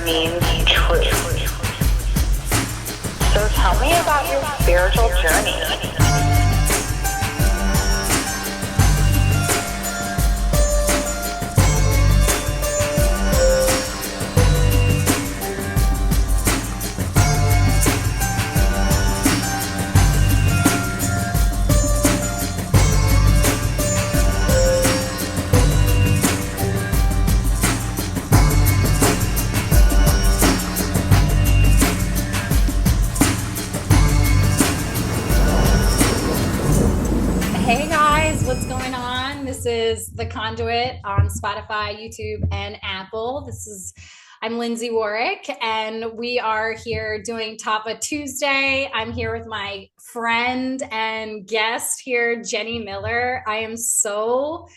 means truth. So tell me about your spiritual journey. Hey guys, what's going on? This is The Conduit on Spotify, YouTube, and Apple. I'm Lindsay Warwick, and we are here doing Tattva Tuesday. I'm here with my friend and guest here, Jenny Miller. I am so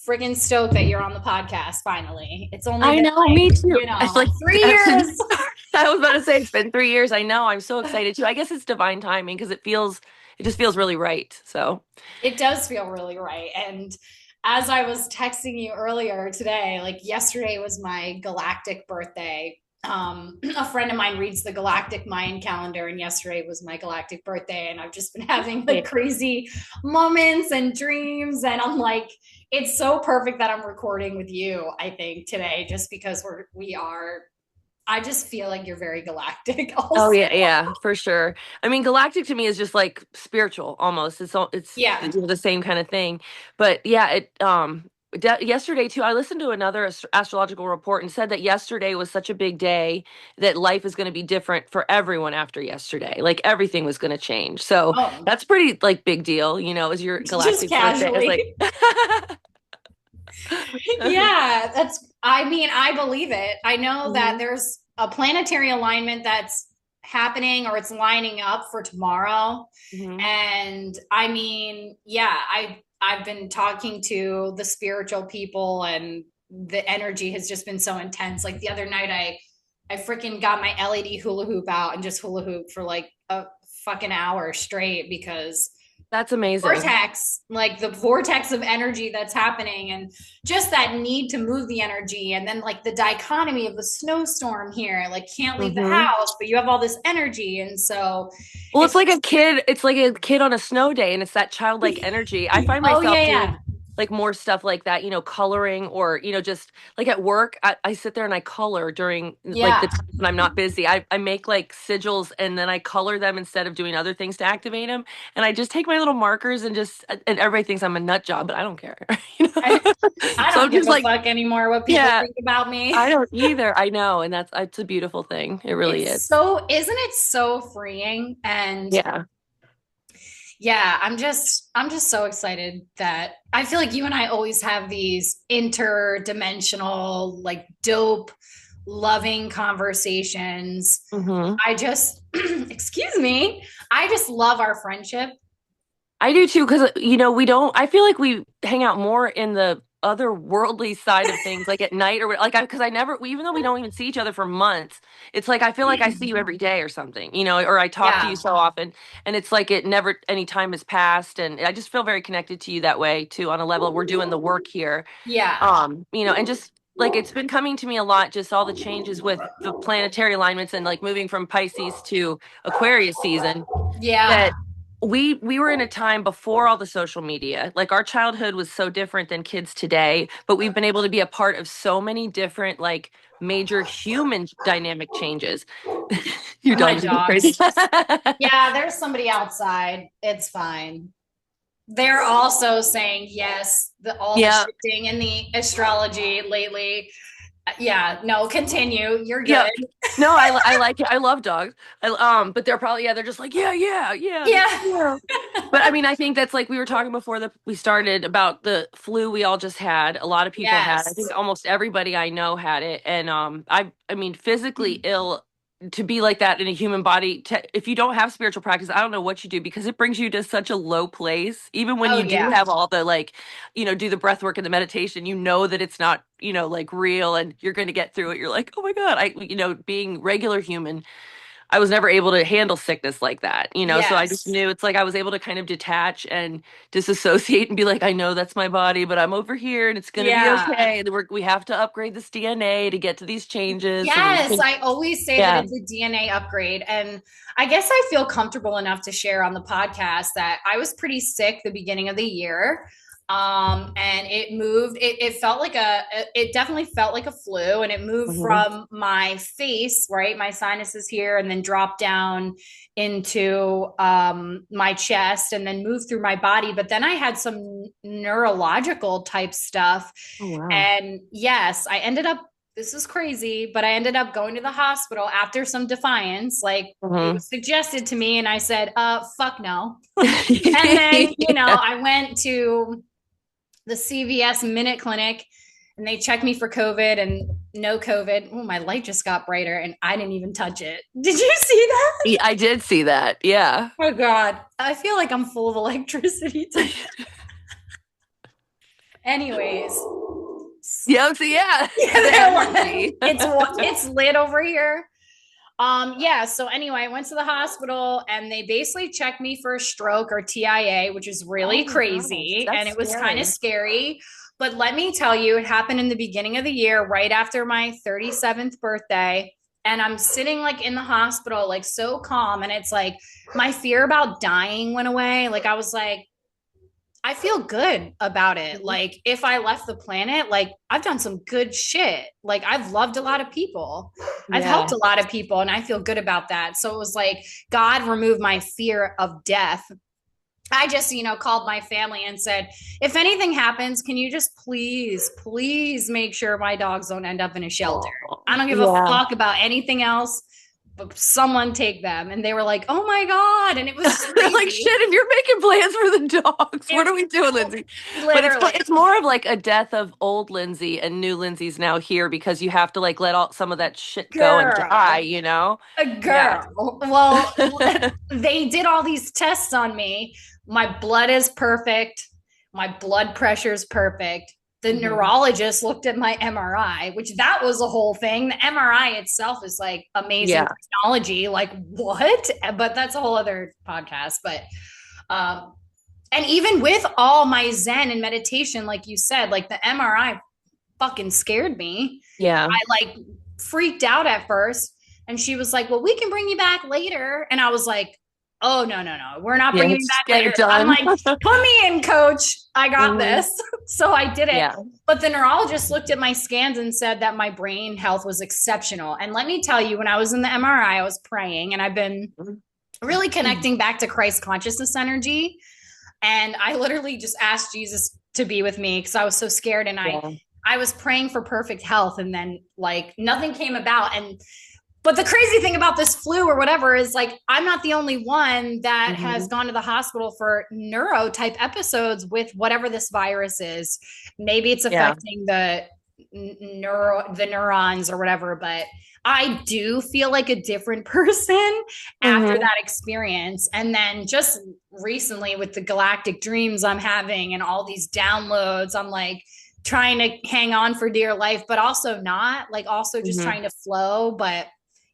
freaking stoked that you're on the podcast finally. It's only I been know, me too. it's like 3 years. I was about to say it's been 3 years. I know. I'm so excited too. I guess it's divine timing because it just feels really right. So It does feel really right. And as I was texting you earlier today, like yesterday was my galactic birthday. A friend of mine reads the galactic Mayan calendar, and yesterday was my galactic birthday. And I've just been having like crazy moments and dreams. And I'm like, it's so perfect that I'm recording with you, I think, today, just because we are. I just feel like you're very galactic also. Oh yeah, for sure. I mean, galactic to me is just like spiritual almost. It's Yeah. the same kind of thing. But yeah, yesterday too, I listened to another astrological report and said that yesterday was such a big day that life is going to be different for everyone after yesterday. Like everything was going to change. So Oh, that's pretty like big deal, is your just galactic birthday. casually. It's like Yeah, I believe it. I know that Mhm. there's a planetary alignment that's happening or it's lining up for tomorrow. Mhm. And yeah, I've been talking to the spiritual people, and the energy has just been so intense. Like the other night I freaking got my LED hula hoop out and just hula hoop for like a fucking hour straight because That's amazing. the vortex of energy that's happening, and just that need to move the energy. And then like the dichotomy of the snowstorm here, like can't leave the Mhm. house, but you have all this energy. And so Well, it's just, it's like a kid on a snow day and it's that childlike energy. I find oh, myself yeah, doing yeah. like more stuff like that, coloring or, just like at work, I sit there and I color during like the Yeah. time when I'm not busy. I make like sigils and then I color them instead of doing other things to activate them. And I just take my little markers and everybody thinks I'm a nut job, but I don't care. I, I So don't I'm give just a like, fuck anymore what people yeah, think about me. I don't either. I know. And it's a beautiful thing. It really is. Isn't it so freeing? And Yeah. yeah, I'm just so excited that I feel like you and I always have these interdimensional, like dope, loving conversations. Hmm. I just excuse me, I just love our friendship. I do too, because we don't. I feel like we hang out more in the other worldly side of things, like at night or like because I never, even though we don't even see each other for months, it's like I feel like I see you every day or something, or I talk to you Yeah. so often, and it's like it never any time has passed, and I just feel very connected to you that way too. On a level, we're doing the work here, Yeah. and just like it's been coming to me a lot, just all the changes with the planetary alignments and like moving from Pisces to Aquarius season Yeah. that we were in a time before all the social media. Like our childhood was so different than kids today, but we've been able to be a part of so many different like major human dynamic changes. Your My dogs are going crazy. dogs. Yeah, there's somebody outside. It's fine. They're also saying yes, all the Yeah. shifting in the astrology lately. Yeah, no, continue. You're Yeah. good. No, I like it. I love dogs. But they're probably they're just like yeah, Yeah. yeah. But I mean, I think that's like we were talking before that we started about the flu we all just had. A lot of people had. I think Yes. almost everybody I know had it, and I mean, physically ill to be like that in a human body. If you don't have spiritual practice, I don't know what you do because it brings you to such a low place. Even when Oh, you do yeah. have all the like, do the breath work and the meditation, that it's not like real, and you're going to get through it. You're like, oh my god, being regular human. I was never able to handle sickness like that, so I just Yes. knew it's like I was able to kind of detach and disassociate and be like, I know that's my body, but I'm over here and it's going to be Yeah. okay. We have to upgrade this DNA to get to these changes so that we Yes, can, I always say that yeah. it's a DNA upgrade. And I guess I feel comfortable enough to share on the podcast that I was pretty sick the beginning of the year. And it moved, it felt like it definitely felt like a flu, and it moved Mhm. from my face, right? My sinuses here, and then dropped down into my chest and then moved through my body. But then I had some neurological type stuff. Oh, wow. And yes, I ended up, this is crazy, but I ended up going to the hospital after some defiance. Like it Mhm. was suggested to me, and I said, fuck no. And then, Yeah. I went to the CVS Minute Clinic and they checked me for COVID and no COVID. Oh, my light just got brighter and I didn't even touch it. Did you see that? Yeah, I did see that. Yeah. Oh God. I feel like I'm full of electricity today. Anyways. Yeah, so yeah, the energy. It's lit over here. Yeah, so anyway, I went to the hospital and they basically checked me for a stroke or TIA, which is really Oh my gosh, crazy. And that's it was kind of scary. scary. But let me tell you, it happened in the beginning of the year, right after my 37th birthday. And I'm sitting like in the hospital, like so calm. And it's like my fear about dying went away. Like I was like, I feel good about it. Mhm. Like if I left the planet, like I've done some good shit. Like I've loved a lot of people. I've helped Yeah. a lot of people and I feel good about that. So it was like God removed my fear of death. I just, called my family and said, if anything happens, can you just please make sure my dogs don't end up in a shelter? Oh, I don't give a yeah. fuck about anything else, but someone take them. And they were like, oh my God. And it was They're like, crazy. shit, if you're making plans for the dogs, what are we doing, Lindsay? But Literally. it's more of like a death of old Lindsay and new Lindsay's now here because you have to like let all some of that shit go and die, Girl. you know? A Yeah. girl. Well, they did all these tests on me. My blood is perfect. My blood pressure is perfect. The Mhm. neurologist looked at my MRI, which that was a whole thing. The MRI itself is like amazing Yeah. technology. Like what? But that's a whole other podcast. But um, and even with all my Zen and meditation, like you said, like the MRI fucking scared me. Yeah. I like freaked out at first. And she was like, well, we can bring you back later. And I was like, oh, no. We're not Yeah. bringing me Let's just back get later. it I'm done. like, put me in, coach. I got Mhm. this. So I did it. Yeah. But the neurologist looked at my scans and said that my brain health was exceptional. And let me tell you, when I was in the MRI, I was praying and I've been really connecting back to Christ consciousness energy. And I literally just asked Jesus to be with me because I was so scared. And Yeah. I was praying for perfect health, and then like nothing came about. And but the crazy thing about this flu or whatever is like I'm not the only one that has Mhm. gone to the hospital for neuro type episodes with whatever this virus is. Maybe it's Yeah. affecting the neurons or whatever, but I do feel like a different person after Mhm. that experience. And then just recently with the galactic dreams I'm having and all these downloads, I'm like trying to hang on for dear life, but also not, like also just Mhm. trying to flow. But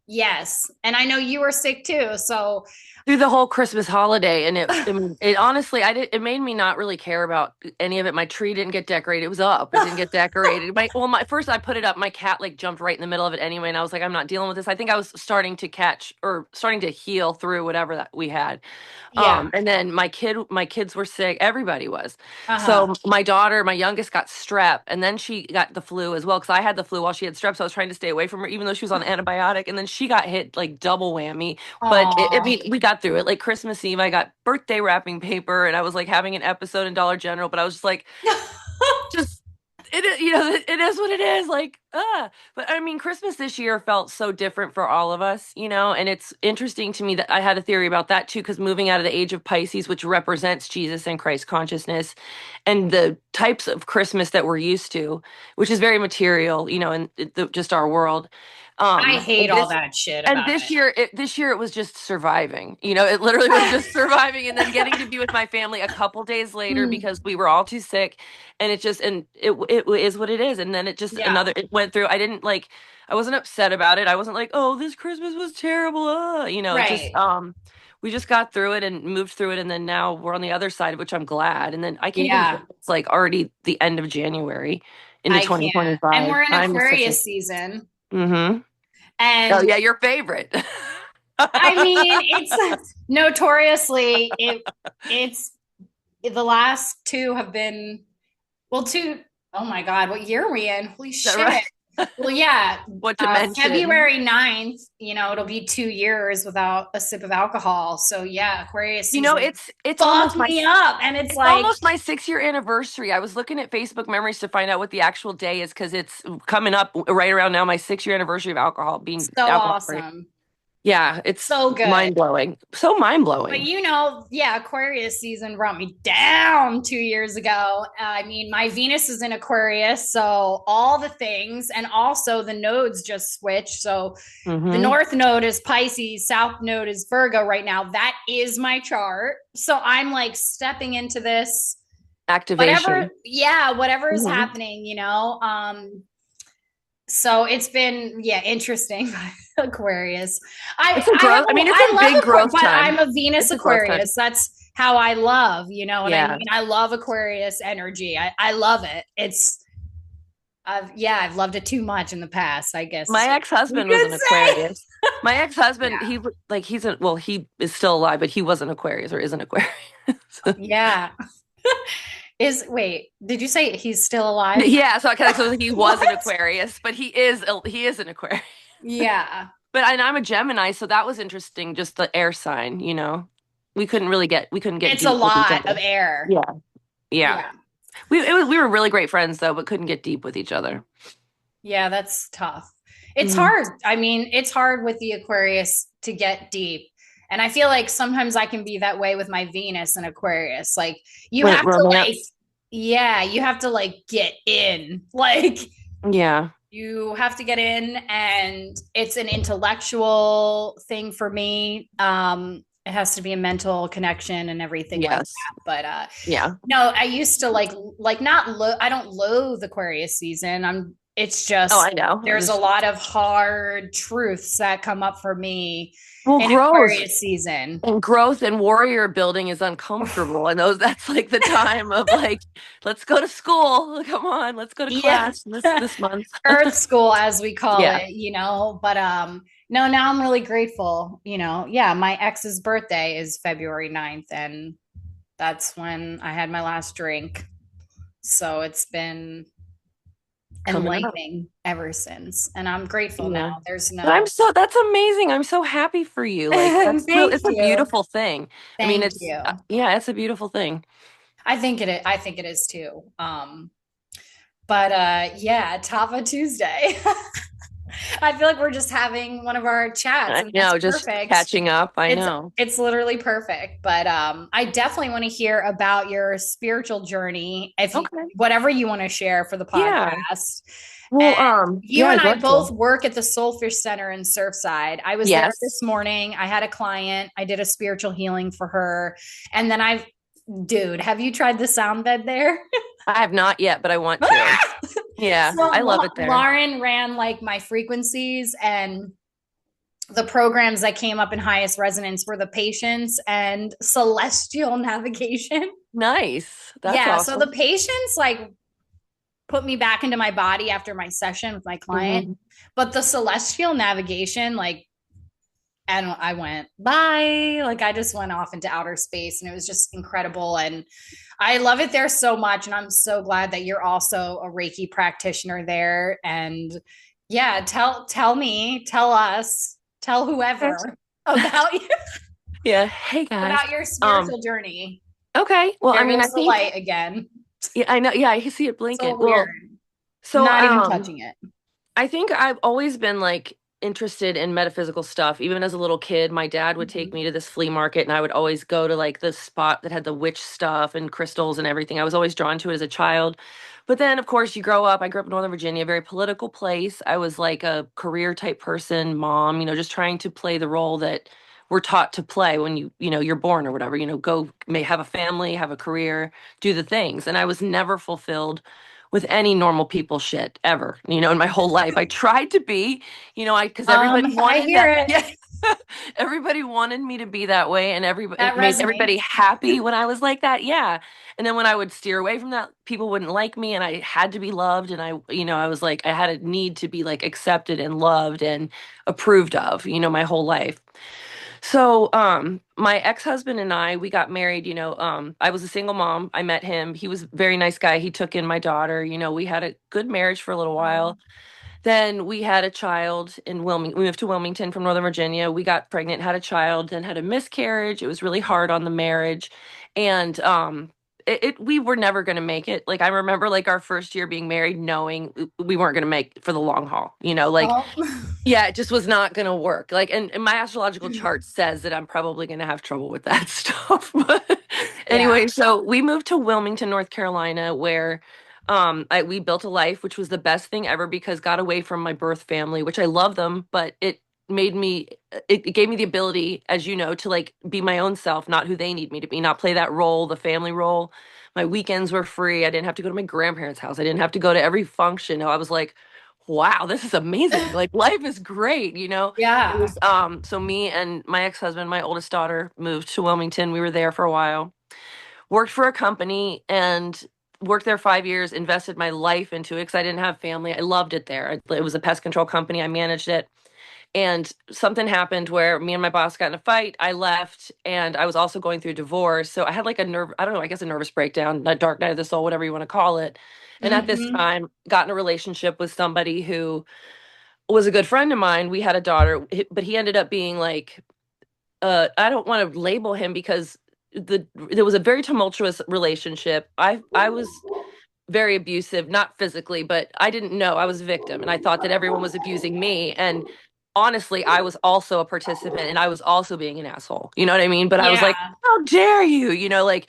yes. And I know you were sick too. So Through the whole Christmas holiday, and it honestly, it made me not really care about any of it. My tree didn't get decorated. It was up. It didn't get decorated. My first I put it up, my cat like jumped right in the middle of it anyway, and I was like, I'm not dealing with this. I think I was starting to catch or starting to heal through whatever that we had. yeah. And then my kids were sick. Everybody was. Uh-huh. So my daughter, my youngest, got strep, and then she got the flu as well because I had the flu while she had strep. So I was trying to stay away from her, even though she was on antibiotic. And then she got hit like double whammy. But Oh, we got through it. Like Christmas Eve, I got birthday wrapping paper, and I was like having an episode in Dollar General. But I was just like, just it is what it is, like but I mean Christmas this year felt so different for all of us, and it's interesting to me that I had a theory about that too, because moving out of the age of Pisces, which represents Jesus and Christ consciousness, and the types of Christmas that we're used to, which is very material, in just our world, I hate and all this, that shit and about this it. year, it was just surviving. You know, it literally was just surviving, and then getting to be with my family a couple days later Mm, because we were all too sick, and it is what it is. And then yeah, it went through. I wasn't upset about it. I wasn't like, oh, this Christmas was terrible. You know, it just right. we just got through it and moved through it, and then now we're on the other side, which I'm glad. And then I can't even Yeah, believe it's like already the end of January into I can't. And 2025. we're in I'm just such a Aquarius season. mm-hmm. Oh And yeah, your favorite. I mean, it's notoriously it's the last two have been well, two. Oh my God, what year are we in? Holy Is that shit. right? Well, yeah, What dimension? February 9th, it'll be 2 years without a sip of alcohol. So yeah, Aquarius You know, season it's fucked almost me up. And it's like, almost my 6 year anniversary. I was looking at Facebook memories to find out what the actual day is because it's coming up right around now, my 6 year anniversary of being so alcohol free. awesome. Yeah, it's So good. mind blowing. So mind But blowing. yeah, Aquarius season brought me down 2 years ago. I mean, my Venus is in Aquarius, so all the things, and also the nodes just switched. So the Mm-hmm. North node is Pisces, South node is Virgo right now. That is my chart. So I'm like stepping into this, Activation. whatever is Mm-hmm. happening. So it's been interesting. Aquarius. It's a growth. I mean, it's a big growth But I'm time. a Venus It's a growth time. Aquarius. That's how I love. You know what I Yeah. mean? I love Aquarius energy. I love it. I've loved it too much in the past, I guess. My You ex-husband was could an say. Aquarius. My ex-husband, Yeah. he is still alive, but he was an Aquarius or is an Aquarius. Yeah. Did you say he's still alive? Yeah, so he was an What? Aquarius, but he is an Aquarius. Yeah. And I'm a Gemini, so that was interesting. Just the air sign, you know, we couldn't get It's a deep with each lot of other. air. Yeah, yeah. Yeah. We were really great friends though, but couldn't get deep with each other. Yeah, that's tough. It's Mhm. hard. I mean, it's hard with the Aquarius to get deep. And I feel like sometimes I can be that way with my Venus and Aquarius. Like you With have to romance, you have to like get in. Like yeah, you have to get in, and it's an intellectual thing for me. It has to be a mental connection and everything like yes, that. But yeah, no, I used to I don't loathe Aquarius season. It's oh, just I know. there's a lot of hard truths that come up for me Well, in Aquarius season. growth and warrior building is uncomfortable, and that's like the time of like, let's go to school. Come on, let's go to Yeah. class this month. Earth school as we call Yeah. it. But no, now I'm really grateful. Yeah, my ex's birthday is February 9th, and that's when I had my last drink. So it's been Coming up. enlightening ever since, and I'm grateful Yeah. now. There's But no that's amazing. I'm so happy for you. Like Thank it's a you. beautiful thing. I mean, Thank you. yeah, it's a beautiful thing. I think it is too. But yeah, Tattva Tuesday. I feel like we're just having one of our chats, I and that's know, just perfect. catching up. I know. It's literally perfect. But I definitely want to hear about your spiritual journey, Okay. whatever you want to share for the Yeah. podcast. Well, And you yeah, and I'd I love both to. work at the Soulfish Center in Surfside. I was there Yes. this morning. I had a client. I did a spiritual healing for her, and then dude, have you tried the sound bed there? I have not yet, but I want to. Yeah, So I love it there. Lauren ran like my frequencies, and the programs that came up in highest resonance were the patience and celestial navigation. Nice. That's awesome. So the patience like put me back into my body after my session with my client, Mhm. but the celestial navigation, like, and I went bye. Like I just went off into outer space, and it was just incredible. And I love it there so much. And I'm so glad that you're also a Reiki practitioner there. And yeah, tell us, tell whoever about you, Yeah. Hey guys. about your spiritual journey. Okay. Well, There I mean, I goes the think light again. yeah, I know. Yeah, I see it So blinking. weird. So Not even touching it. I think I've always been like interested in metaphysical stuff. Even as a little kid, my dad would take Mhm. me to this flea market and I would always go to like the spot that had the witch stuff and crystals and everything. I was always drawn to it as a child. But then, of course, you grow up. I grew up in Northern Virginia, a very political place. I was like a career type person, mom, just trying to play the role that we're taught to play when you're born or whatever, go may have a family, have a career, do the things. And I was never fulfilled with any normal people shit ever, in my whole life. I tried to be, because everybody I wanted hear that. it. Yeah. Everybody wanted me to be that way, and everybody That it made everybody resonates. happy when I was like that. Yeah. And then when I would steer away from that, people wouldn't like me and I had to be loved. And I was like, I had a need to be like accepted and loved and approved of, my whole life. So, my ex-husband and we got married, I was a single mom. I met him. He was a very nice guy. He took in my daughter. We had a good marriage for a little while. Then we had a child in Wilmington. We moved to Wilmington from Northern Virginia. We got pregnant, had a child, then had a miscarriage. It was really hard on the marriage. And we were never going to make it. Like I remember like our first year being married, knowing we weren't going to make it for the long haul, like Oh. yeah, it just was not going to work. Like, and my astrological chart says that I'm probably going to have trouble with that stuff. But Yeah. anyway, so we moved to Wilmington, North Carolina, where we built a life, which was the best thing ever because got away from my birth family, which I love them, but made me, it gave me the ability, as you know, to like be my own self, not who they need me to be, not play that role, the family role. My weekends were free. I didn't have to go to my grandparents' house. I didn't have to go to every function. I was like, wow, this is amazing. Like life is great, It Yeah. was so me and my ex-husband, my oldest daughter, moved to Wilmington. We were there for a while. Worked for a company and worked there 5 years, invested my life into it because I didn't have family. I loved it there. It was a pest control company. I managed it. And something happened where me and my boss got in a fight. I left and I was also going through a divorce. So I had like I don't know, I guess a nervous breakdown, a dark night of the soul, whatever you want to call it. And at this Hmm. time, got in a relationship with somebody who was a good friend of mine. We had a daughter, but he ended up being like, I don't want to label him because there was a very tumultuous relationship. I was very abusive, not physically, but I didn't know I was a victim and I thought that everyone was abusing me. And honestly, I was also a participant and I was also being an asshole. You know what I mean? But I was Yeah. like, how dare you? Like,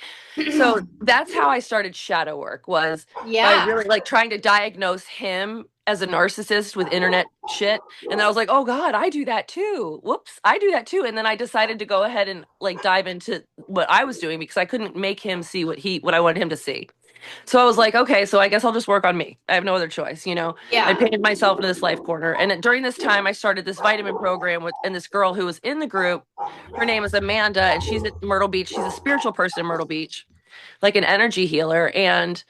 so that's how I started shadow work was by Yeah. really like trying to diagnose him as a narcissist with internet shit. And then I was like, oh God, I do that too. Whoops, I do that too. And then I decided to go ahead and like dive into what I was doing because I couldn't make him see what I wanted him to see. So I was like, okay, so I guess I'll just work on me. I have no other choice, I Yeah. painted myself into this life corner. And during this time, I started this vitamin program and this girl who was in the group. Her name is Amanda, and she's at Myrtle Beach. She's a spiritual person in Myrtle Beach, like an energy healer. And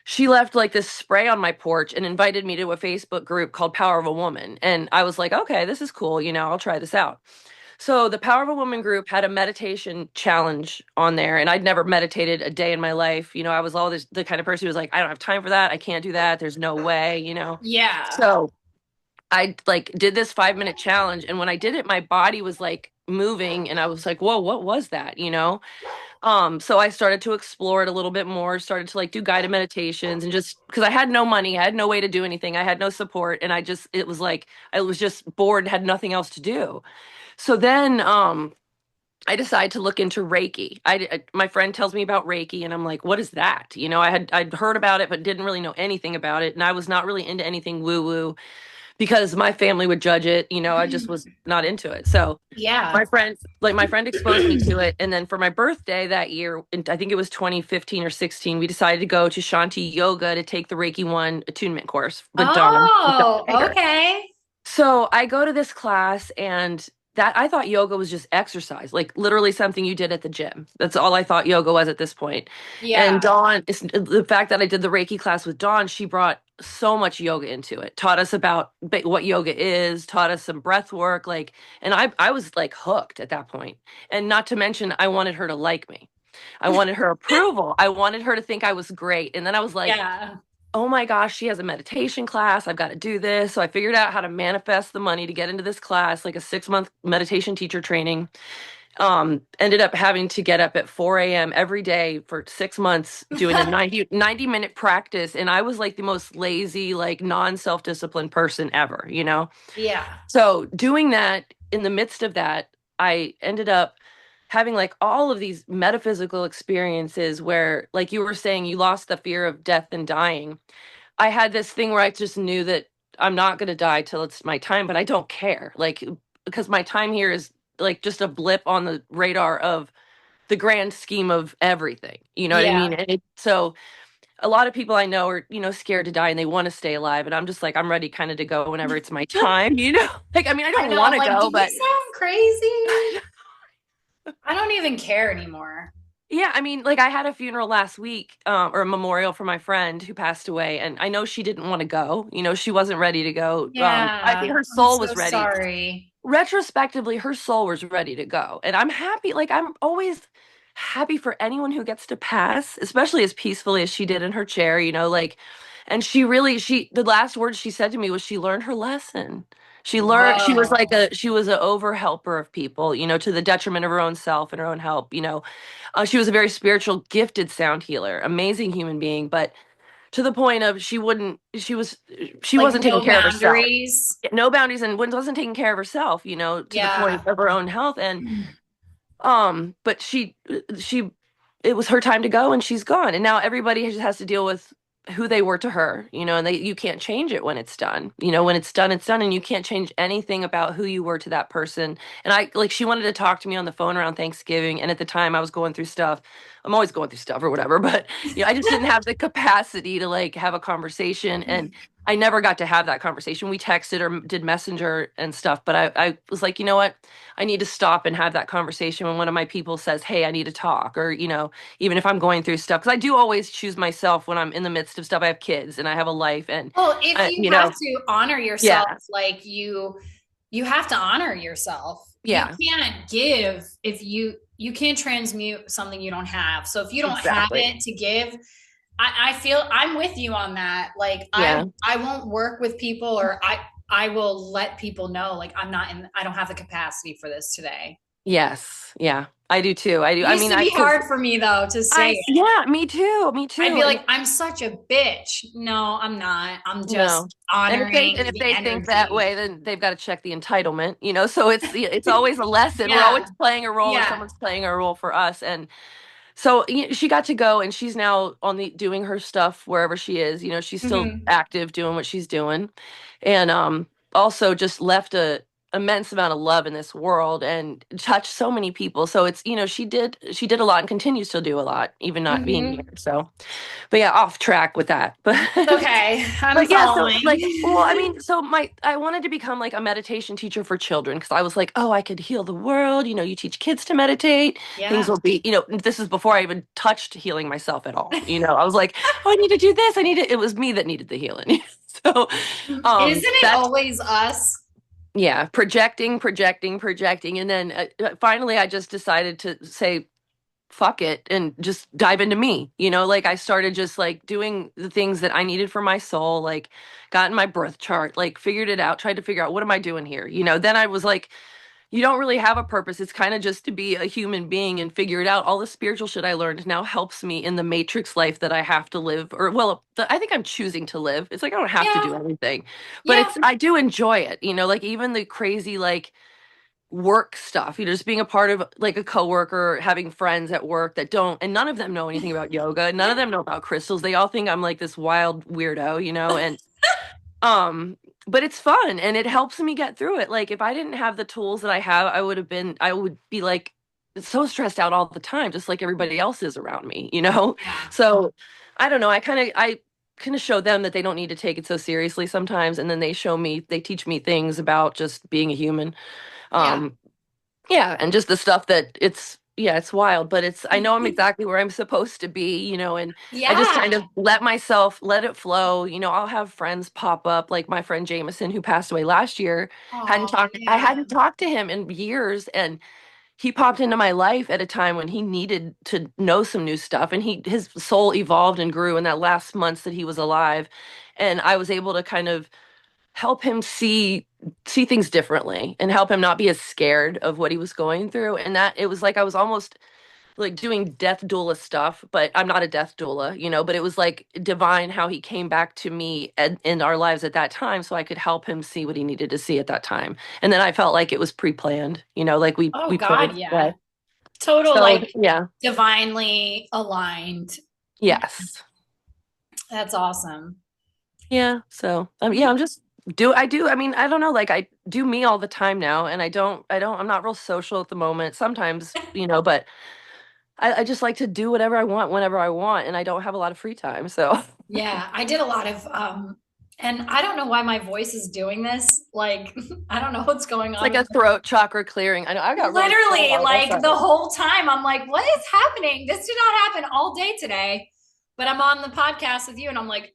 she left like this spray on my porch and invited me to a Facebook group called Power of a Woman. And I was like, okay, this is cool. I'll try this out. So the Power of a Woman group had a meditation challenge on there, and I'd never meditated a day in my life. I was always the kind of person who was like, I don't have time for that. I can't do that. There's no way. Yeah. So I like did this 5 minute challenge, and when I did it, my body was like moving, and I was like, whoa, what was that? So I started to explore it a little bit more, started to like do guided meditations and just because I had no money, I had no way to do anything, I had no support, and it was like I was just bored, had nothing else to do. So then I decided to look into Reiki. My friend tells me about Reiki and I'm like, what is that? I'd heard about it but didn't really know anything about it and I was not really into anything woo woo because my family would judge it, I just was not into it. So Yeah. my friend exposed me to it and then for my birthday that year, I think it was 2015 or 16, we decided to go to Shanti Yoga to take the Reiki 1 attunement course with Dawn. Oh, okay. So I go to this class and that I thought yoga was just exercise, like literally something you did at the gym. That's all I thought yoga was at this point. And Yeah. Dawn, the fact that I did the Reiki class with Dawn, she brought so much yoga into it, taught us about what yoga is, taught us some breath work, like, and I was like hooked at that point. And not to mention, I wanted her to like me. I wanted her approval. I wanted her to think I was great. And then I was like, Yeah. oh my gosh, she has a meditation class. I've got to do this. So I figured out how to manifest the money to get into this class, like a 6-month meditation teacher training. Ended up having to get up at 4 a.m. every day for 6 months doing a 90-minute practice. And I was like the most lazy, like non-self-disciplined person ever, you know? Yeah. So doing that, in the midst of that, I ended up having like all of these metaphysical experiences where, like you were saying, you lost the fear of death and dying. I had this thing where I just knew that I'm not going to die till it's my time, but I don't care. Like, because my time here is like just a blip on the radar of the grand scheme of everything. You know what I Yeah. mean? So a lot of people I know are, scared to die and they want to stay alive. And I'm just like, I'm ready kind of to go whenever it's my time, you know? Like, I mean, I I don't know. want I'm to like, do go, we but sound crazy? I don't even care anymore. yeah, I mean, like I had a funeral last week, or a memorial for my friend who passed away, and I know she didn't want to go. She wasn't ready to go. I think Yeah. her I'm soul so was ready. sorry. Retrospectively, her soul was ready to go, and I'm happy. Like I'm always happy for anyone who gets to pass, especially as peacefully as she did in her chair. Like, and the last words she said to me was she learned her lesson. She was like Whoa. she was an over helper of people, to the detriment of her own self and her own help. She was a very spiritual, gifted sound healer, amazing human being, but to the point of she Like wasn't taking no care of herself. boundaries. No boundaries, and wasn't taking care of herself, to the point Yeah. of her own health. And but she it was her time to go and she's gone. And now everybody just has to deal with who they were to her, and you can't change it when it's done. When it's done, it's done, and you can't change anything about who you were to that person. And she wanted to talk to me on the phone around Thanksgiving, and at the time I was going through stuff. I'm always going through stuff or whatever, but I just didn't have the capacity to like have a conversation, and I never got to have that conversation. We texted or did messenger and stuff, but I was like, you know what? I need to stop and have that conversation when one of my people says, "Hey, I need to talk," or even if I'm going through stuff, because I do always choose myself when I'm in the midst of stuff. I have kids and I have a life, and Well, if you have to honor yourself, yeah, like you have to honor yourself. You yeah, can't give if you can't transmute something you don't have. So if you don't have exactly, it to give, I feel I'm with you on that. Like yeah. I won't work with people, or I will let people know like I don't have the capacity for this today. Yes, yeah, I do too. I do. It I used mean, to I be because hard for me though to say it. me too, me I'd too. be And like, I'm such a bitch. No, I'm not. I'm no. just And honoring if the they think that energy. way, then they've got to check the entitlement, So it's always a lesson. We're always Yeah. playing a role, or Yeah. someone's playing a role for us. And so she got to go, and she's now doing her stuff wherever she is. She's still Hmm. active doing what she's doing, and also just left a immense amount of love in this world and touched so many people. So it's she did a lot and continues to do a lot, even not being here. Hmm. So, but yeah, off track with that. But Okay. I'm but yeah, so following. like, well, I mean, so I wanted to become like a meditation teacher for children because I was like, oh, I could heal the world. You teach kids to meditate, things Yeah. will be, this is before I even touched healing myself at all. I was like, oh, I need to do this. It was me that needed the healing. So, Isn't it that's always us? yeah, projecting, and then finally, I just decided to say fuck it and just dive into me. Like I started just like doing the things that I needed for my soul, like got in my birth chart, like figured it out, tried to figure out what am I doing here. Then I was like, you don't really have a purpose. It's kind of just to be a human being and figure it out. All the spiritual shit I learned now helps me in the matrix life that I have to live, or well, I think I'm choosing to live. It's like I don't have to Yeah. do everything, but Yeah. I do enjoy it. Like even the crazy like work stuff, just being a part of like a coworker, having friends at work that don't, and none of them know anything about yoga. None of them know about crystals. They all think I'm like this wild weirdo, and um, but it's fun and it helps me get through it. Like if I didn't have the tools that I have, I would be like so stressed out all the time, just like everybody else is around me. Yeah. So I don't know. I kind of show them that they don't need to take it so seriously sometimes, and then they teach me things about just being a human. Yeah. Um, yeah, and just the stuff that it's wild, but I know I'm exactly where I'm supposed to be, and I just kind Yeah. of let it flow. I'll have friends pop up, like my friend Jameson who passed away last year. Oh, I yeah. hadn't talked to him in years, and he popped into my life at a time when he needed to know some new stuff, and his soul evolved and grew in that last months that he was alive, and I was able to kind of help him see see things differently and help him not be as scared of what he was going through. And that it was like I was almost like doing death doula stuff, but I'm not a death doula, but it was like divine how he came back to me in our lives at that time so I could help him see what he needed to see at that time. And then I felt like it was pre-planned, like Oh we prayed. God, yeah. Yeah. Total So, like yeah. divinely aligned. Yes. That's awesome. Yeah. So, yeah, I mean, I don't know, like I do me all the time now and I'm not real social at the moment sometimes, but I just like to do whatever I want whenever I want, and I don't have a lot of free time. So Yeah, I did a lot of and I don't know why my voice is doing this. Like I don't know what's going it's on like with a throat chakra clearing. I know I got really literally quiet. like That's the all right. whole time I'm like, what is happening? This did not happen all day today. But I'm on the podcast with you and I'm like,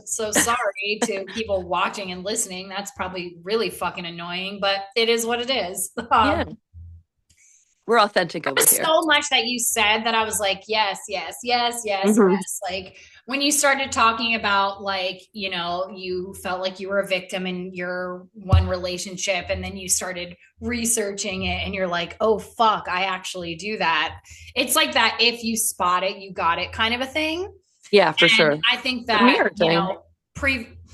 so sorry to people watching and listening. That's probably really fucking annoying, but it is what it is. Yeah, we're authentic over here. So much that you said that I was like, yes, yes, yes, yes, Mhm. yes. Like when you started talking about like, you felt like you were a victim in your one relationship and then you started researching it and you're like, oh fuck, I actually do that. It's like that if you spot it, you got it kind of a thing. Yeah, for And sure. I think The that, mirror thing,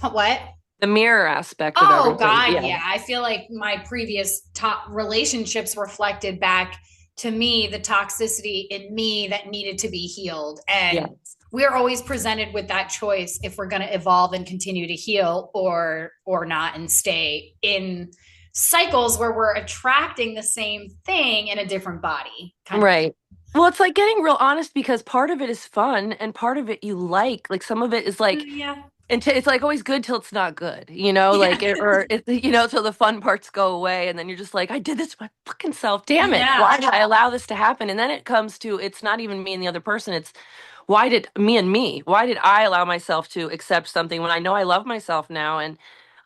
what? the mirror aspect of Oh everything. God, Yeah. yeah. I feel like my previous top relationships reflected back to me the toxicity in me that needed to be healed. Yeah. And we're always presented with that choice if we're going to evolve and continue to heal or not and stay in cycles where we're attracting the same thing in a different body. Right. Well, it's like getting real honest because part of it is fun and part of it you like. Like some of it is like Yeah. and it's like always good till it's not good, like Yeah. till the fun parts go away, and then you're just like, I did this to my fucking self. Damn it! Yeah. Why did I allow this to happen? And then it comes to it's not even me and the other person. It's why did me and me? Why did I allow myself to accept something when I know I love myself now and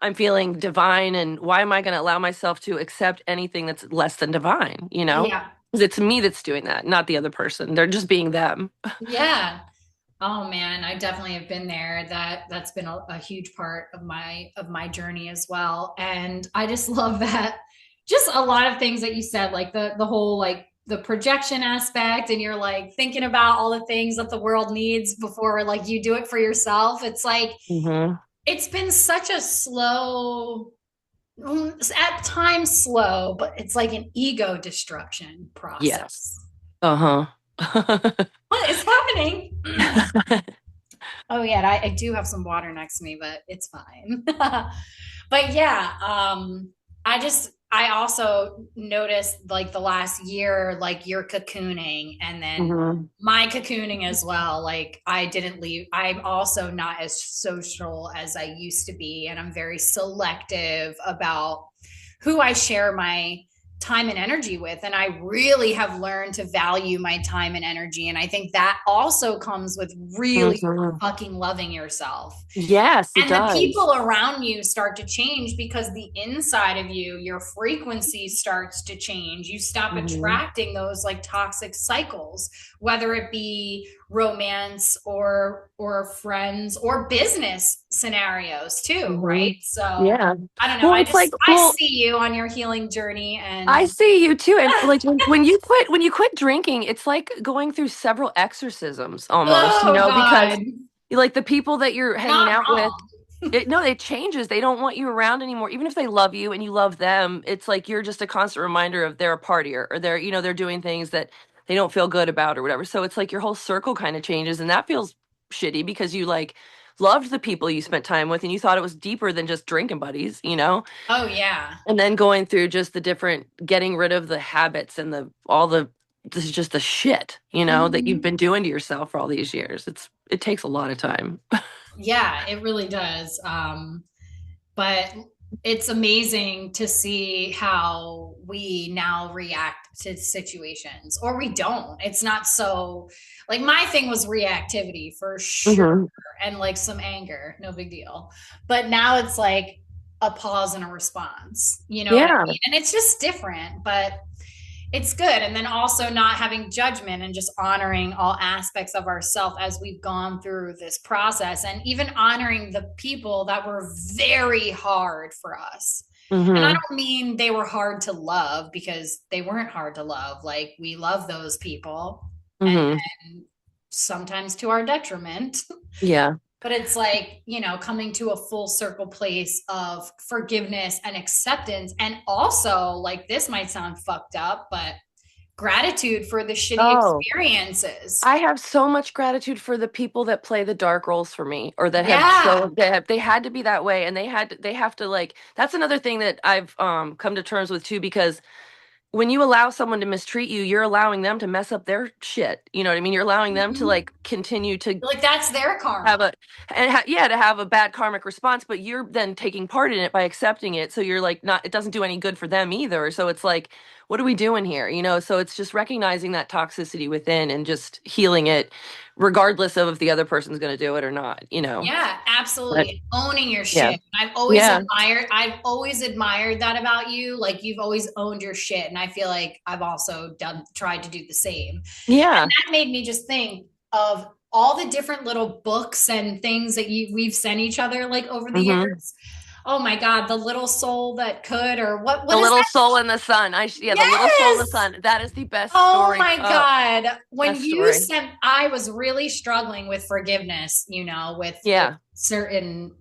I'm feeling divine? And why am I going to allow myself to accept anything that's less than divine? Yeah. Because it's me that's doing that, not the other person. They're just being them. Yeah. Oh man, I definitely have been there. That's been a huge part of my journey as well. And I just love that just a lot of things that you said, like the whole like the projection aspect, and you're like thinking about all the things that the world needs before like you do it for yourself. It's like Hmm. it's been such a slow at times slow, but it's like an ego destruction Yes. process. Uh What is happening? huh. Oh yeah, I do have some water next to me, but it's fine. But yeah, I also noticed like the last year, like you're cocooning and then Hmm. my cocooning as well. Like I didn't leave. I'm also not as social as I used to be, and I'm very selective about who I share my time and energy with. And I really have learned to value my time and energy. And I think that also comes with really Hmm. fucking loving yourself. Yes, it And the does. people around you start to change because the inside of you, your frequency starts to change. You stop Hmm. attracting those like toxic cycles, whether it be romance or friends or business scenarios too, Hmm. right? So Yeah. I don't know. Well, it's like, I see you on your healing journny I and see you too. And like when you quit drinking, it's like going through several exorcisms almost, oh because God, like the people that you're you're hanging not out with, wrong. no, it changes. They don't want you around anymore. Even if they love you and you love them, it's like you're just a constant reminder of they're a partier or they're doing things that they don't feel good about or whatever. So it's like your whole circle kind of changes and that feels shitty because you like loved the people you spent time with and you thought it was deeper than just drinking buddies. Oh yeah. And then going through just the different getting rid of the habits and this is just the shit that you've Mhm. been doing to yourself for all these years. It takes a lot of time. Yeah, it really does. But it's amazing to see how we now react to situations or we don't. It's not so like my thing was reactivity for sure Hmm. and like some anger, no big deal. But now it's like a pause and a response. You know what I Yeah. mean? And it's just different, but it's good. And then also not having judgment and just honoring all aspects of ourself as we've gone through this process and even honoring the people that were very hard for us. And I Mm-hmm. don't mean they were hard to love, because they weren't hard to love. Like, we love those people, and Mm-hmm. then sometimes to our detriment. Yeah. But it's like, coming to a full circle place of forgiveness and acceptance. And also, like, this might sound fucked up, but gratitude for the shitty Oh, experiences. I have so much gratitude for the people that play the dark roles for me, or that have Yeah. they had to be that way, and they have to, like, that's another thing that I've come to terms with too, because when you allow someone to mistreat you, you're allowing them to mess up their shit. You know what I mean? You're allowing them to, Mhm. like, continue to Like, that's their have karma. a yeah, to have a bad karmic response, but you're then taking part in it by accepting it, so you're like, not, it doesn't do any good for them either, so it's like, what are we doing here, so it's just recognizing that toxicity within and just healing it, regardless of if the other person's going to do it or not. Yeah, But absolutely. Owning your yeah. shit. Yeah. I've always admired that about you. Like, you've always owned your shit. And I feel like I've also tried to do the same. And Yeah. that made me just think of all the different little books and things that we've sent each other, like, over the Hmm. years. Oh my God, The Little Soul That Could, or what The is Little that? Soul in the Sun. Yeah, The Little Soul in the Yes. Sun. That is the best Oh story. my God. When Best you story. sent, I was really struggling with forgiveness, with Yeah. certain,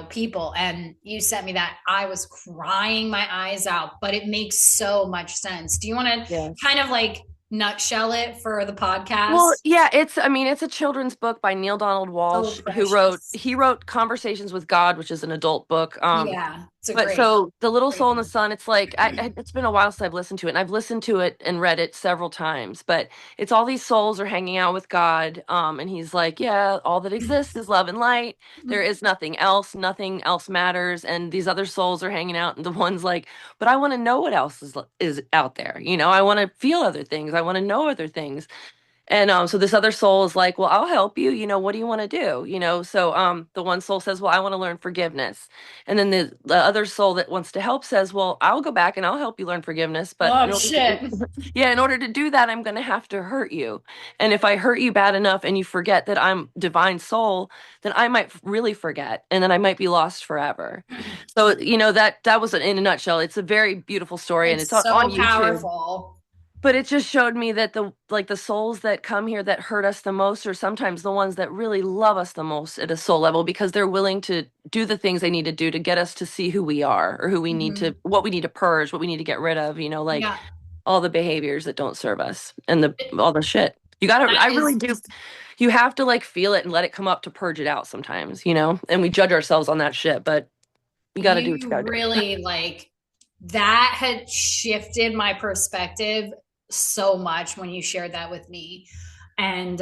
people. And you sent me that. I was crying my eyes out, but it makes so much sense. Do you want to Yes. kind of like nutshell it for the Well, podcast? yeah, I mean, it's a children's book by Neil Donald So Walsh, precious. he wrote Conversations with God, which is an adult book. Yeah. It's a But great, so The Little great Soul in the book. Sun, it's like, it's been a while since I've listened to it, and I've listened to it and read it several times. But it's all these souls are hanging out with God, and he's like, yeah, all that exists is love and light. There is nothing else. Nothing else matters. And these other souls are hanging out, and the one's like, but I want to know what else is out there. I want to feel other things. I want to know other things. And so this other soul is like, well, I'll help you. What do you want to do? So the one soul says, well, I want to learn forgiveness. And then the other soul that wants to help says, well, I'll go back and I'll help you learn forgiveness. But Oh, shit. yeah, in order to do that, I'm going to have to hurt you. And if I hurt you bad enough and you forget that I'm divine soul, then I might really forget, and then I might be lost forever. So, that was in a nutshell. It's a very beautiful story, and It's it's on so YouTube. powerful. But it just showed me that the souls that come here that hurt us the most are sometimes the ones that really love us the most at a soul level, because they're willing to do the things they need to do to get us to see who we are, or Mhm. what we need to purge, what we need to get rid of, like Yeah. all the behaviors that don't serve us, and all the shit. I That really is do. You have to, like, feel it and let it come up to purge it out sometimes, and we judge ourselves on that shit, but you got to do what you You got to do. really, like, that had shifted my perspective so much when you shared that with me. And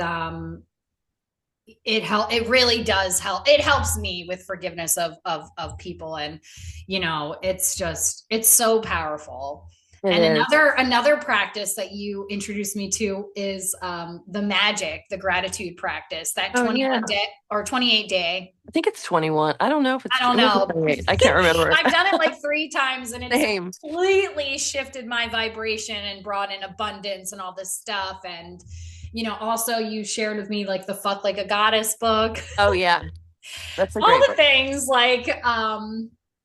it really does help. It helps me with forgiveness of people. And it's so powerful. It And is. another practice that you introduced me to is the gratitude practice, that Oh, yeah. 21 day or 28 day. I think it's 21. I don't know if I it's don't it might be know. 28. I can't remember. I've done it like 3 times, and it's Same. completely shifted my vibration and brought in abundance and all this stuff. And, also you shared with me like the Fuck Like a Goddess book, Oh, yeah. That's a all great the book. things like,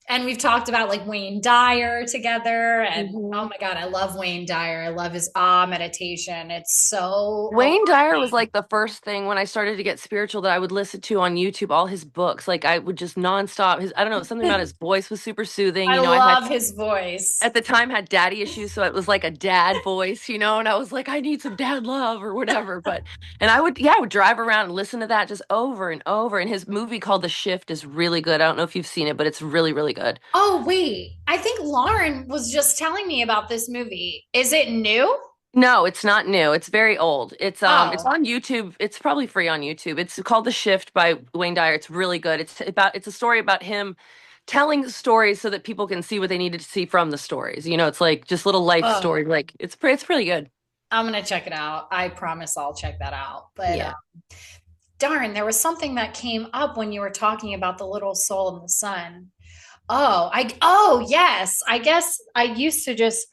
and we've talked about like Wayne Dyer together. And oh Mhm. my God, I love Wayne Dyer. I love his meditation. It's so Wayne Dyer was aligning. like the first thing when I started to get spiritual that I would listen to on YouTube, all his books. Like, I would just nonstop. I don't know, something about his voice was super soothing. I I had love his voice. at the time had daddy issues, so it was like a dad voice, and I was like, I need some dad love or whatever. But and I would drive around and listen to that just over and over. And his movie called The Shift is really good. I don't know if you've seen it, but it's really, really good. Oh, wait. I think Lauren was just telling me about this movie. Is it new? No, it's not new. It's very old. It's Oh, on YouTube. It's probably free on YouTube. It's called The Shift by Wayne Dyer. It's really good. It's a story about him telling stories so that people can see what they needed to see from the stories. It's like just little life oh, stories. Like, it's really good. I'm gonna check it out. I promise I'll check that out. But Yeah. darn, there was something that came up when you were talking about the little soul in the sun. Oh, yes. I guess I used to just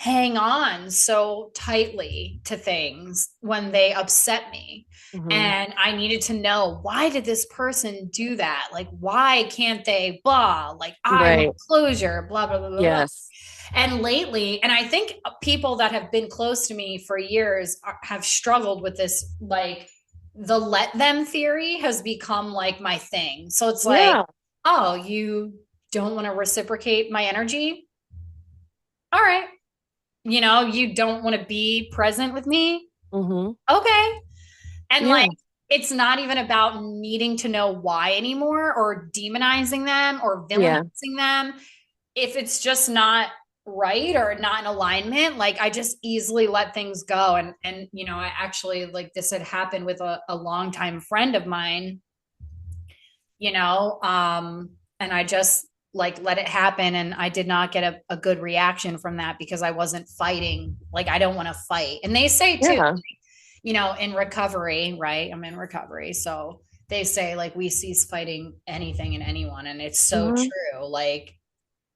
hang on so tightly to things when they upset me. Mm-hmm. And I needed to know, why did this person do that? Like, why can't they blah? Like, I want Right. closure, blah, blah, blah, blah, blah. Yes. And lately, and I think people that have been close to me for years have struggled with this, like the let them theory has become like my thing. So it's like, Yeah. oh, you don't want to reciprocate my energy? All right. You don't want to be present with me? Mm-hmm. Okay. And Yeah. like, it's not even about needing to know why anymore or demonizing them or Yeah. villainizing them. If it's just not right or not in alignment, like I just easily let things go. And I actually, like, this had happened with a longtime friend of mine, and I just like let it happen, and I did not get a good reaction from that because I wasn't fighting. Like, I don't want to fight. And they say too, Yeah. in recovery, right? I'm in recovery. So they say, like, we cease fighting anything and anyone. And it's so Mm-hmm. true. Like,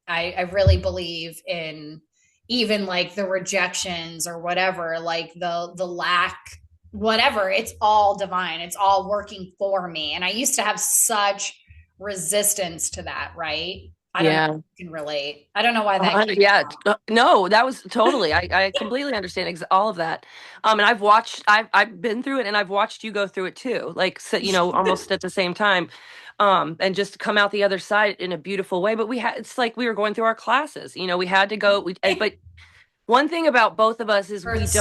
I really believe in even like the rejections or whatever, like the lack, whatever, it's all divine. It's all working for me. And I used to have such resistance to that, right? I don't know Yeah. if you can relate. I don't know why that came Yeah, up. no, that was totally. I completely understand all of that. And I've been through it, and I've watched you go through it too. Like, so, almost at the same time, and just come out the other side in a beautiful way. But it's like we were going through our classes. We had to go. But one thing about both of us is Hurts.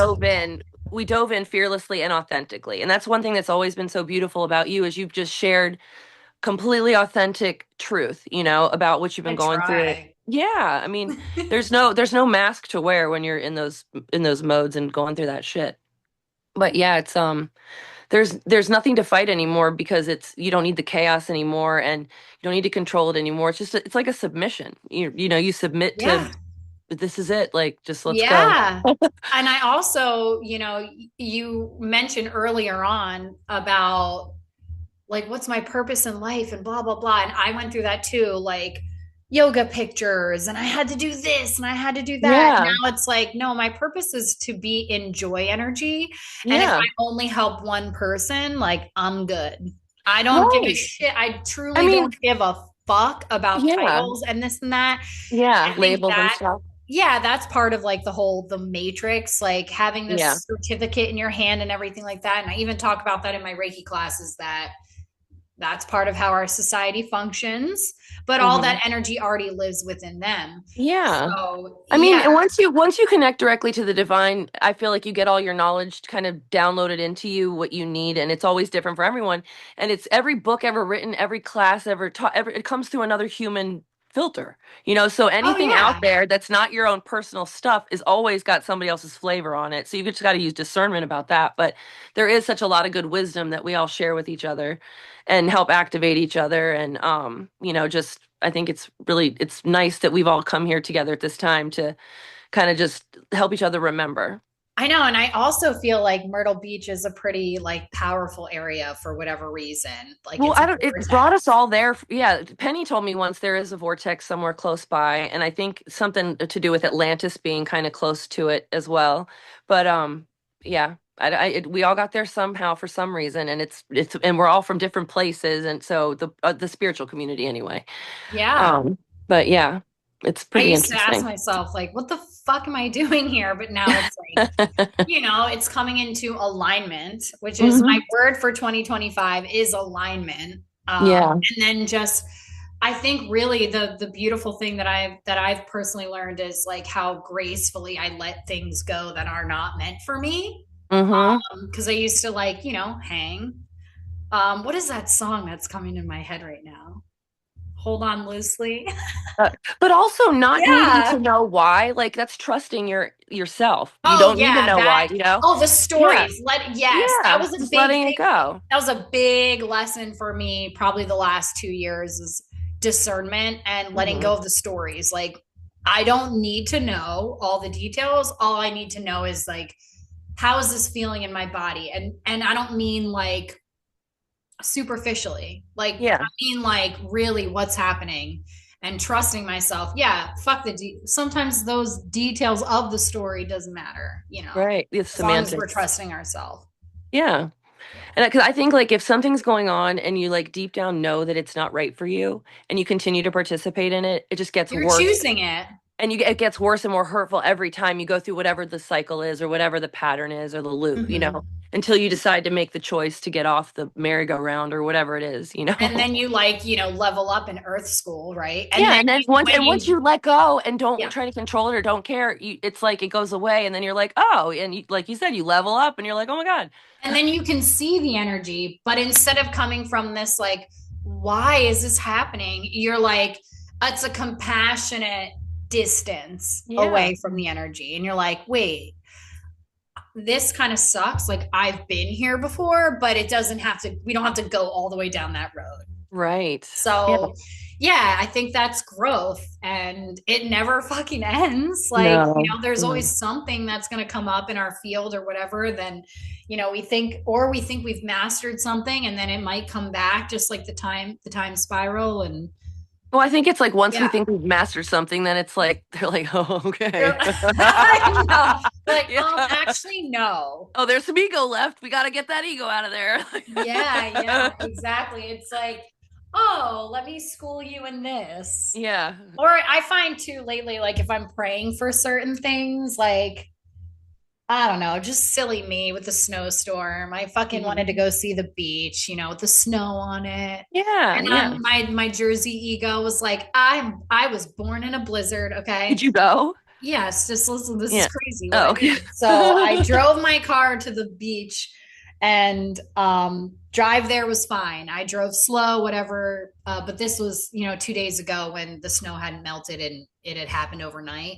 we dove in fearlessly and authentically, and that's one thing that's always been so beautiful about you is you've just shared completely authentic truth, about what you've been I going through. try. Yeah, I mean, there's no mask to wear when you're in those modes and going through that shit. But yeah, it's there's nothing to fight anymore because you don't need the chaos anymore, and you don't need to control it anymore. It's like a submission. You submit to, Yeah. this is it, like, just let's go. Yeah. And I also, you mentioned earlier on about, like, what's my purpose in life and blah blah blah, and I went through that too, like yoga pictures, and I had to do this and I had to do that. Yeah, Now it's like, no, my purpose is to be in joy energy, and if yeah, I only help one person, like, I'm good. I don't give a right. shit. I I truly mean, don't give a fuck about yeah, titles and this and that. yeah, I think labels and that, stuff. yeah, that's part of like the matrix, like having Yeah. this certificate in your hand and everything like that. And I even talk about that in my Reiki classes, that that's part of how our society functions, but all Hmm. that energy already lives within them. Yeah. So I mean, yeah. and once you connect directly to the divine, I feel like you get all your knowledge kind of downloaded into you, what you need, and it's always different for everyone. And it's every book ever written, every class ever taught, it comes through another human filter. So Oh anything out yeah. there that's not your own personal stuff is always got somebody else's flavor on it. So you just got to use discernment about that. But there is such a lot of good wisdom that we all share with each other and help activate each other. And just I think it's nice that we've all come here together at this time to kind of just help each other remember. I know. And I also feel like Myrtle Beach is a pretty like powerful area for whatever reason. Like, Well, it's a it brought us vortex. all there. Yeah, Penny told me once there is a vortex somewhere close by, and I think something to do with Atlantis being kind of close to it as well. But yeah, we all got there somehow for some reason, and and we're all from different places, and so the spiritual community anyway. Yeah. Um, but yeah, it's I pretty used to ask interesting. myself, like, what the fuck am I doing here? But now it's like, it's coming into alignment, which is my Hmm. word for 2025 is alignment. Yeah. And then just, I think really the beautiful thing that I've personally learned is like how gracefully I let things go that are not meant for me. Hmm. Because I used to, like, hang. What is that song that's coming in my head right now? Hold on loosely. But also not needing to Yeah. know why, like that's trusting yourself. You Oh don't need to yeah, know why, that. Oh, the Yeah. stories. Yes, that Yeah. was a Just big letting it thing. go. That was a big lesson for me, probably the last 2 years, is discernment and letting Hmm. go of the stories. Like, I don't need to know all the details. All I need to know is, like, how is this feeling in my body? And I don't mean like superficially. Like, I Yeah. mean like really what's happening. and trusting myself. Yeah, fuck sometimes those details of the story doesn't matter, Right. It's as long as we're semantics. trusting ourselves. Yeah. And because I think like if something's going on and you like deep down know that it's not right for you and you continue to participate in it, it just gets You're worse. choosing it. And it gets worse and more hurtful every time you go through whatever the cycle is or whatever the pattern is or the loop, until you decide to make the choice to get off the merry-go-round or whatever it is, And then you level up in earth school, right? And yeah, then and then once you let go and don't try to control it or don't care, it's like it goes away, and then you're like, oh, and like you said, you level up, and you're like, oh my God. And then you can see the energy, but instead of coming from this like, why is this happening? You're like, it's a compassionate distance away from the energy, and you're like, wait, this kind of sucks. Like, I've been here before, but we don't have to go all the way down that road. Right. So I think that's growth, and it never fucking ends. Like, there's always something that's going to come up in our field or whatever. Then, we think we've mastered something, and then it might come back, just like the time spiral. And well, I think it's like once we think we've mastered something, then it's like they're like, oh, okay. Like, actually, no. Oh, there's some ego left. We got to get that ego out of there. Yeah, exactly. It's like, oh, let me school you in this. Yeah. Or I find too lately, like if I'm praying for certain things, like, I don't know, just silly me with the snowstorm. I fucking wanted to go see the beach, with the snow on it. Yeah. And my Jersey ego was like, I was born in a blizzard. Okay. Did you go? Yes. Just listen. This is crazy. Okay. So I drove my car to the beach, and drive there was fine. I drove slow, whatever. But this was, 2 days ago when the snow hadn't melted and it had happened overnight.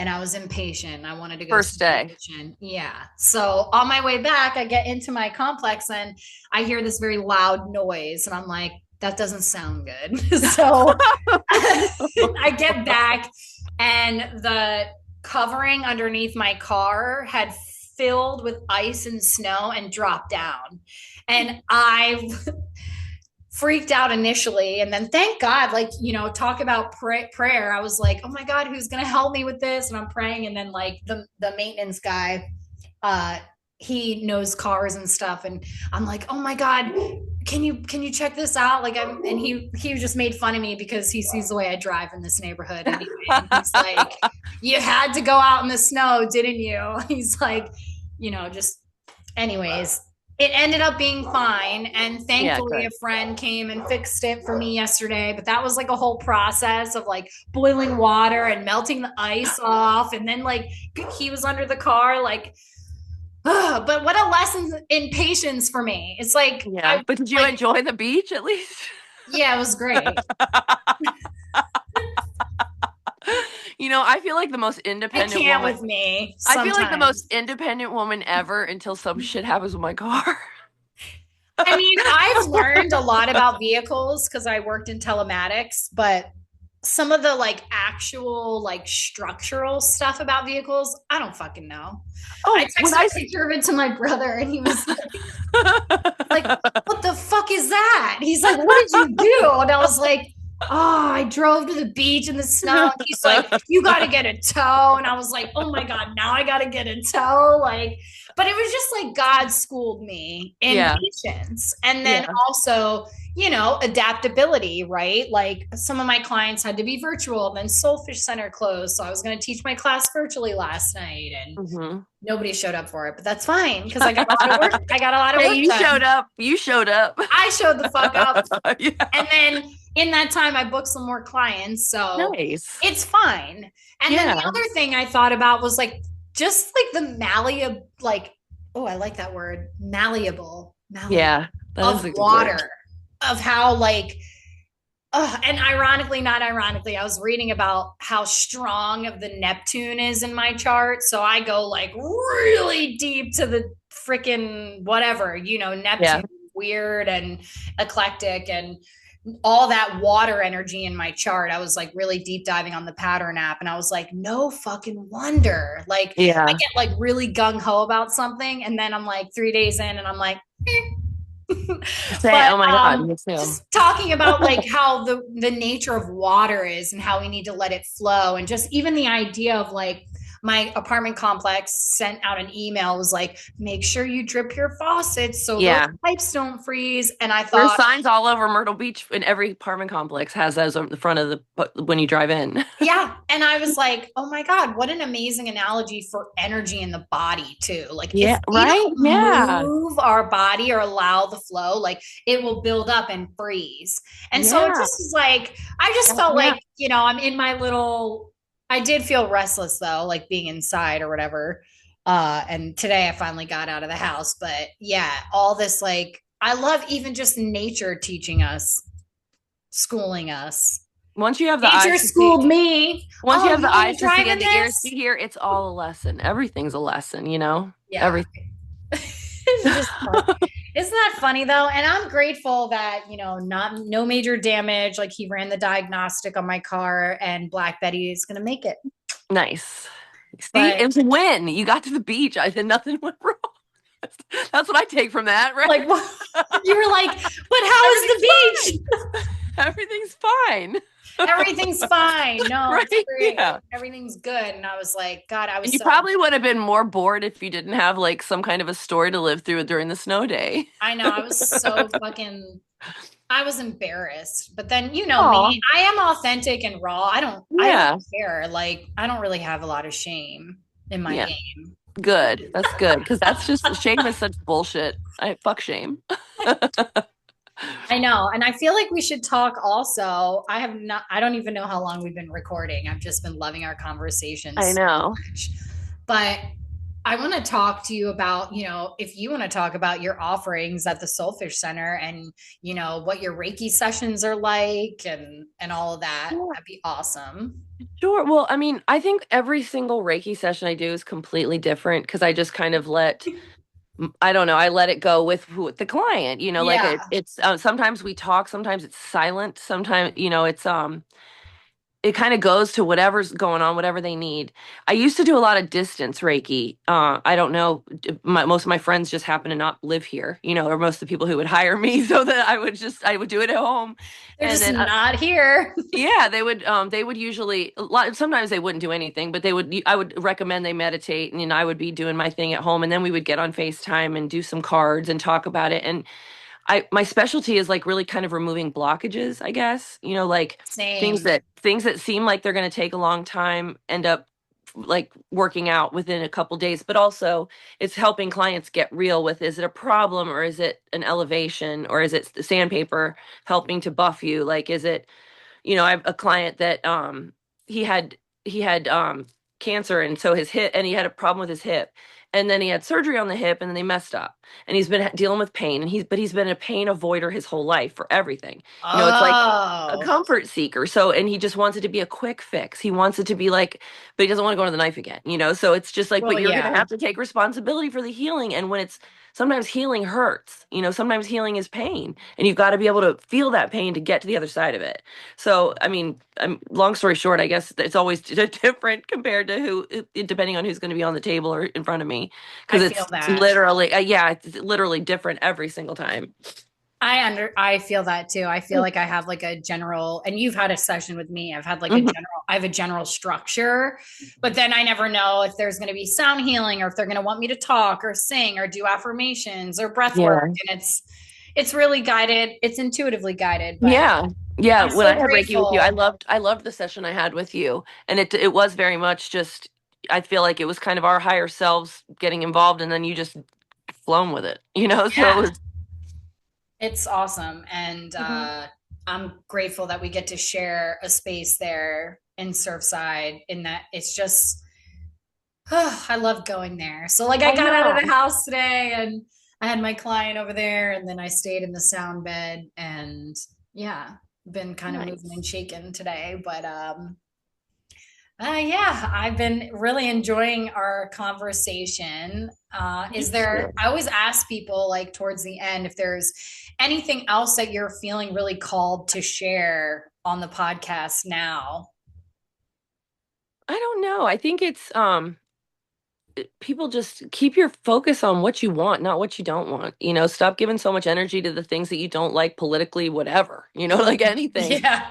And I was impatient. I wanted to go. First day. Yeah. So on my way back, I get into my complex and I hear this very loud noise. And I'm like, that doesn't sound good. So I get back, and the covering underneath my car had filled with ice and snow and dropped down. And I freaked out initially. And then thank God, like, talk about prayer. I was like, oh my God, who's going to help me with this? And I'm praying. And then like the maintenance guy, he knows cars and stuff. And I'm like, oh my God, can you check this out? Like, and he just made fun of me because he sees the way I drive in this neighborhood. Anyway. And he's like, you had to go out in the snow, didn't you? He's like, just anyways, it ended up being fine. And thankfully a friend came and fixed it for me yesterday. But that was like a whole process of like boiling water and melting the ice off. And then like he was under the car, like, but what a lesson in patience for me. It's like, but did you enjoy the beach at least? Yeah, it was great. I feel like the most independent woman with me. Sometimes. I feel like the most independent woman ever until some shit happens with my car. I mean, I've learned a lot about vehicles because I worked in telematics, but some of the like actual like structural stuff about vehicles, I don't fucking know. Oh, I texted a picture of it to my brother, and he was like, what the fuck is that? He's like, what did you do? And I was like, oh, I drove to the beach in the snow. And he's like, you got to get a tow. And I was like, oh my God, now I got to get a tow. Like, but it was just like God schooled me in patience. And then also, adaptability, right? Like some of my clients had to be virtual, and then Soulfish Center closed. So I was going to teach my class virtually last night, and nobody showed up for it, but that's fine because I got a lot of work. I got a lot of work. You showed up. You showed up. I showed the fuck up. And then in that time, I booked some more clients. So it's fine. And then the other thing I thought about was like, just like the malleable, like, oh, I like that word, malleable. Yeah. Of water, of how like, and ironically, not ironically, I was reading about how strong of the Neptune is in my chart. So I go like really deep to the freaking whatever, Neptune, weird and eclectic and all that water energy in my chart. I was like really deep diving on the pattern app, and I was like, no fucking wonder. Like I get like really gung ho about something, and then I'm like 3 days in and I'm like, Say, But oh my God, me too. just talking about like how the nature of water is and how we need to let it flow, and just even the idea of like my apartment complex sent out an email, was like, make sure you drip your faucets so those Yeah. pipes don't freeze. And I There's thought, signs all over Myrtle Beach, and every apartment complex has those on the front of when you drive in. yeah. And I was like, oh my God, what an amazing analogy for energy in the body, too. Like, if Yeah, we right? don't Yeah. move our body or allow the flow, like it will build up and freeze. And so it Yeah. just was like, I just felt Yeah. like, I'm in my little, I did feel restless though, like being inside or whatever. And today I finally got out of the house. But yeah, all this, like, I love even just nature teaching us, schooling us. Once you have the Nature eyes to see, schooled me. once you Oh, have you the want eyes to to drive see in and the ears to this? hear, it's all a lesson. Everything's a lesson, Yeah. Everything. It's just fun. Isn't that funny though? And I'm grateful that, no major damage. Like, he ran the diagnostic on my car, and Black Betty is gonna make it. Nice. See, But it was a win. You got to the beach. I said nothing went wrong. That's what I take from that, right? like, you were like, but how is Everything's the beach? fine. Everything's fine. Everything's fine. No, it's Right? great. Yeah. Everything's good. And I was like, God, I And was you so, probably would have been more bored if you didn't have like some kind of a story to live through during the snow day. I know, I was so fucking, I was embarrassed. But then, Oh, me, I am authentic and raw. I don't yeah. care. Like, I don't really have a lot of shame in my Yeah. game. Good. That's good. Because that's just shame is such bullshit. I fuck shame. I know. And I feel like we should talk also. I don't even know how long we've been recording. I've just been loving our I conversations so know. much. But I want to talk to you about, if you want to talk about your offerings at the Soulfish Center, and, what your Reiki sessions are like, and all of that. Yeah. That'd be awesome. Sure. Well, I mean, I think every single Reiki session I do is completely different because I just kind of I don't know, I let it go with the client, like Yeah. it's sometimes we talk, sometimes it's silent, sometimes, it kind of goes to whatever's going on, whatever they need. I used to do a lot of distance Reiki. I don't know, most of my friends just happen to not live here, or most of the people who would hire me, so that I would do it at home, They're and just then not here. yeah, they would usually sometimes they wouldn't do anything, but I would recommend they meditate, and I would be doing my thing at home, and then we would get on FaceTime and do some cards and talk about it. And my specialty is like really kind of removing blockages, I guess. Like Same. things that seem like they're going to take a long time end up like working out within a couple days, but also it's helping clients get real with, is it a problem, or is it an elevation, or is it the sandpaper helping to buff you? Like, is it, I have a client that he had cancer, and so his hip, and he had a problem with his hip, and then he had surgery on the hip, and then they messed up, and he's been dealing with pain, and he's been a pain avoider his whole life for everything. It's like a Oh, comfort seeker. So, and he just wants it to be a quick fix. He wants it to be like, but he doesn't want to go to the knife again. So it's just like, but well, you're going to yeah, have to take responsibility for the healing. And when it's sometimes healing hurts, sometimes healing is pain, and you've got to be able to feel that pain to get to the other side of it. So, I mean, long story short, I guess it's always different compared to depending on who's going to be on the table or in front of me, I because feel it's that. literally, yeah, it's literally different every single time. I feel that too. I feel like I have like a general, and you've had a session with me. Mhm. I have a general structure, but then I never know if there's going to be sound healing, or if they're going to want me to talk or sing or do affirmations or breath work. Yeah. And it's really guided. It's intuitively guided, but Yeah. Yeah. I'm When I so had Reiki with you, grateful. I loved the session I had with you. And it was very much just, I feel like it was kind of our higher selves getting involved, and then you just flown with it, So it Yeah, was, it's awesome. And Mhm. I'm grateful that we get to share a space there in Surfside, in that it's just, I love going there. So like, I I got out of know. the house today, and I had my client over there, and then I stayed in the sound bed, and yeah, been kind of moving Nice. and shaking today. But yeah, I've been really enjoying our conversation. Me too. I always ask people like towards the end if there's anything else that you're feeling really called to share on the podcast now. I don't know. I think it's people just keep your focus on what you want, not what you don't want. Stop giving so much energy to the things that you don't like politically, whatever, like anything. Yeah.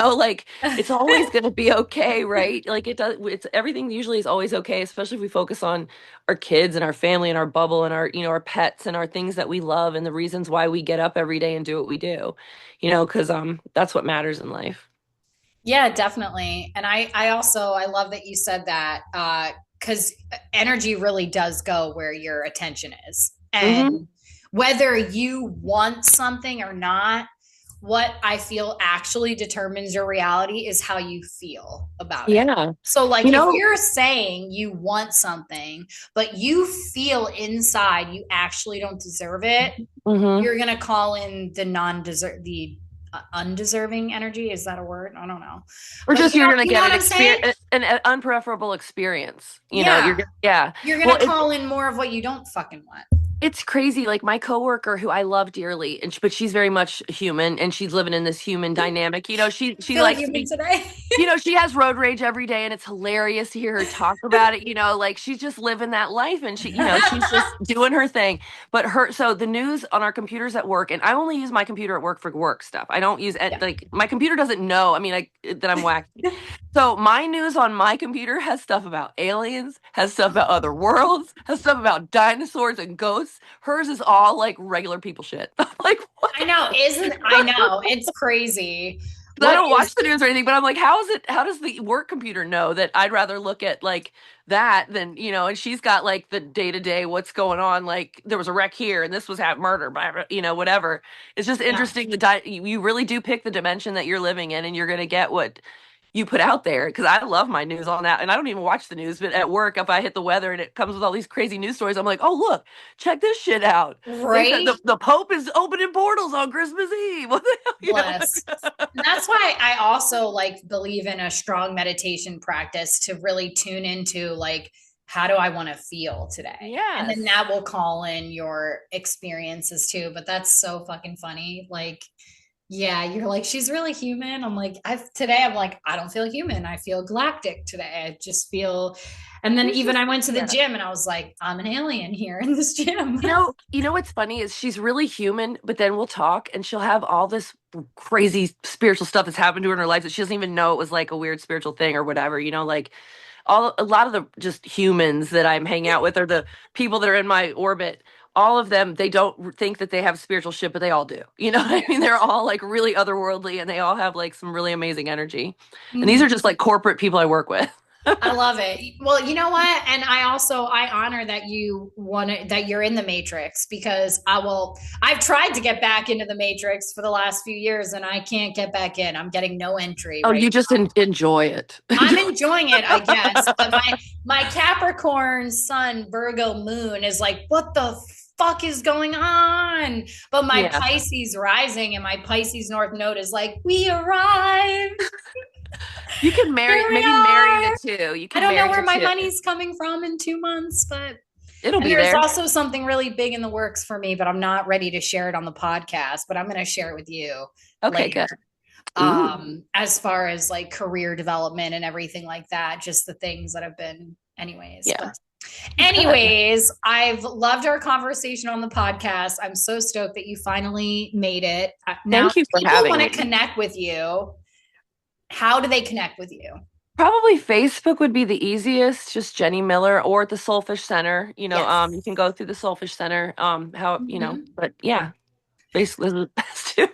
Like it's always going to be okay, right? Like it's everything usually is always okay, especially if we focus on our kids and our family and our bubble and our pets and our things that we love and the reasons why we get up every day and do what we do, because that's what matters in life. Yeah, definitely. And I love that you said that, because energy really does go where your attention is. Mm-hmm. And whether you want something or not, what I feel actually determines your reality is how you feel about it. Yeah. So like if you're saying you want something, but you feel inside you actually don't deserve it, you're going to call in the undeserving energy. Is that a word? I don't know. Or But just you're going to get an an unpreferable experience. You're going to call in more of what you don't fucking want. It's crazy. Like my coworker, who I love dearly, but she's very much human, and she's living in this human dynamic. She likes to be today. she has road rage every day, and it's hilarious to hear her talk about it. Like she's just living that life, and she's just doing her thing. But so the news on our computers at work, and I only use my computer at work for work stuff. I don't use like my computer doesn't know. I mean, that I'm wacky. So my news on my computer has stuff about aliens, has stuff about other worlds, has stuff about dinosaurs and ghosts. Hers is all like regular people shit. Like what? I know, it's crazy. I don't watch the news or anything, but I'm like, how does the work computer know that I'd rather look at like that than, and she's got like the day-to-day what's going on, like there was a wreck here and this was murder, whatever. It's just interesting. You really do pick the dimension that you're living in, and you're going to get what you put out there, because I love my news on that, and I don't even watch the news, but at work, if I hit the weather and it comes with all these crazy news stories, I'm like, oh look, check this shit out. Right? The Pope is opening portals on Christmas Eve. What the hell? Bless. That's why I also like believe in a strong meditation practice to really tune into like, how do I want to feel today? Yeah. And then that will call in your experiences too. But that's so fucking funny. Like, yeah, you're like, she's really human. I'm like, I'm like, I don't feel human. I feel galactic today. I just feel, and then I went to the gym and I was like, I'm an alien here in this gym. What's funny is she's really human, but then we'll talk and she'll have all this crazy spiritual stuff that's happened to her in her life that she doesn't even know it was like a weird spiritual thing or whatever, like a lot of the just humans that I'm hanging out with, or the people that are in my orbit, all of them, they don't think that they have spiritual shit, but they all do. You know what I mean? They're all like really otherworldly, and they all have like some really amazing energy. And these are just like corporate people I work with. I love it. Well, you know what? And I honor that that you're in the matrix, because I've tried to get back into the matrix for the last few years and I can't get back in. I'm getting no entry. Oh, you just enjoy it. I'm enjoying it, I guess. But my Capricorn sun, Virgo moon is like, what the fuck is going on? But my Pisces rising and my Pisces North Node is like, we arrived. You can marry the two. You can. I don't know where my money's coming from in 2 months, but it'll be there. There's also something really big in the works for me, but I'm not ready to share it on the podcast. But I'm going to share it with you. Okay, later. Good. As far as like career development and everything like that, just the things that have been, anyways. Yeah. But anyways, I've loved our conversation on the podcast. I'm so stoked that you finally made it. Thank you for having me. People want to connect with you. How do they connect with you? Probably Facebook would be the easiest, just Jenny Miller, or at the Soulfish Center. You can go through the Soulfish Center. But yeah, basically the best two.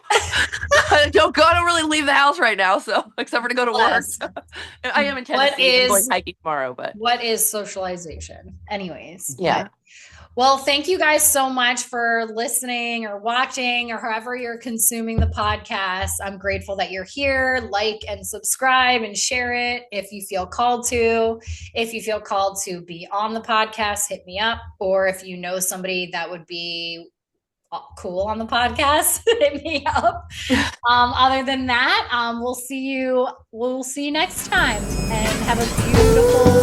I don't really leave the house right now, so except for to go to work. I am in Tennessee. I'm going hiking tomorrow, but what is socialization? Anyways. Yeah. Well, thank you guys so much for listening or watching or however you're consuming the podcast. I'm grateful that you're here. Like and subscribe and share it if you feel called to. If you feel called to be on the podcast, hit me up. Or if you know somebody that would be cool on the podcast, hit me up. Other than that, we'll see you next time, and have a beautiful